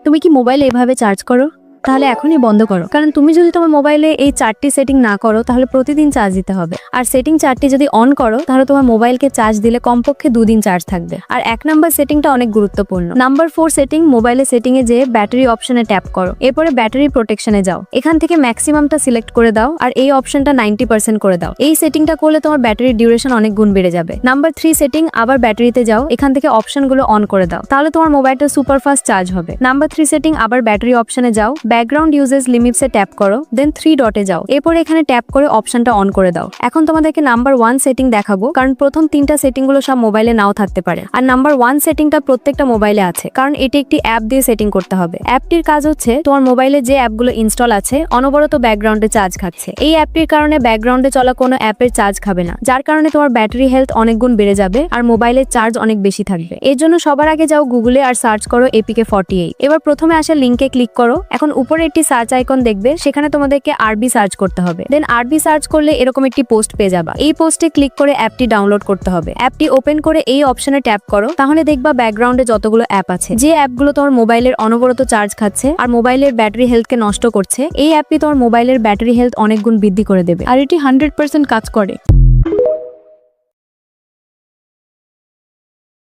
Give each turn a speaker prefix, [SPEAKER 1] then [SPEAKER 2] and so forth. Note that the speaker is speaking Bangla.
[SPEAKER 1] তুমি কি মোবাইল এভাবে চার্জ করো? তাহলে এখনই বন্ধ করো, কারণ তুমি যদি তোমার মোবাইলে এই 4টি সেটিং না করো তাহলে প্রতিদিন চার্জ দিতে হবে। আর সেটিং 4টি যদি অন করো তাহলে তোমার মোবাইলকে চার্জ দিলে কমপক্ষে 2 দিন চার্জ থাকবে। আর 1 নাম্বার সেটিংটা অনেক গুরুত্বপূর্ণ। নাম্বার 4 সেটিং, মোবাইলের সেটিং এ যে ব্যাটারি অপশনে ট্যাপ করো, এরপরে ব্যাটারি প্রোটেকশনে যাও, এখান থেকে ম্যাক্সিমামটা সিলেক্ট করে দাও আর এই অপশনটা 90% করে দাও। এই সেটিংটা করলে তোমার ব্যাটারির ডিউরেশন অনেক গুণ বেড়ে যাবে। নাম্বার 3 সেটিং, আবার ব্যাটারিতে যাও, এখান থেকে অপশনগুলো অন করে দাও, তাহলে তোমার মোবাইলটা সুপার ফাস্ট চার্জ হবে। নাম্বার 3 সেটিং, আবার ব্যাটারি অপশনে যাও, ব্যাকগ্রাউন্ড ইউজেস লিমিটসে ট্যাপ করো, দেন 3 ডটে যাও, এরপর এখানে ট্যাপ করে অপশনটা অন করে দাও। এখন তোমাদেরকে নাম্বার 1 সেটিং দেখাবো, কারণ প্রথম 3টা সেটিং গুলো সব মোবাইলে নাও থাকতে পারে। আর নাম্বার 1 সেটিংটা প্রত্যেকটা মোবাইলে আছে, কারণ এটি একটি অ্যাপ দিয়ে সেটিং করতে হবে। অ্যাপটির কাজ হচ্ছে তোমার মোবাইলে যে অ্যাপগুলো ইনস্টল আছে অনবরত ব্যাকগ্রাউন্ডে চার্জ খাচ্ছে। এই অ্যাপটির কারণে ব্যাকগ্রাউন্ডে চলা কোনো অ্যাপের চার্জ খাবে না, যার কারণে তোমার ব্যাটারি হেলথ অনেক গুণ বেড়ে যাবে আর মোবাইলের চার্জ অনেক বেশি থাকবে। এর জন্য সবার আগে যাও গুগলে আর সার্চ করো APK48। এবার প্রথমে আসা লিঙ্কে ক্লিক করো। এখন উপরে একটি সার্চ আইকন দেখবে, সেখানে তোমাদেরকে আরবি সার্চ করতে হবে। দেন আরবি সার্চ করলে এরকম একটি পোস্ট পেয়ে যাবা। এই পোস্টে ক্লিক করে অ্যাপটি ডাউনলোড করতে হবে। অ্যাপটি ওপেন করে এই অপশনে ট্যাপ করো, তাহলে দেখবা ব্যাকগ্রাউন্ডে যতগুলো অ্যাপ আছে, যে অ্যাপগুলো তোমার মোবাইলের অনবরত চার্জ খাচ্ছে আর মোবাইলের ব্যাটারি হেলথকে নষ্ট করছে, এই অ্যাপটি তোমার মোবাইলের ব্যাটারি হেলথ অনেক গুণ বৃদ্ধি করে দেবে আর এটি 100% কাজ করে।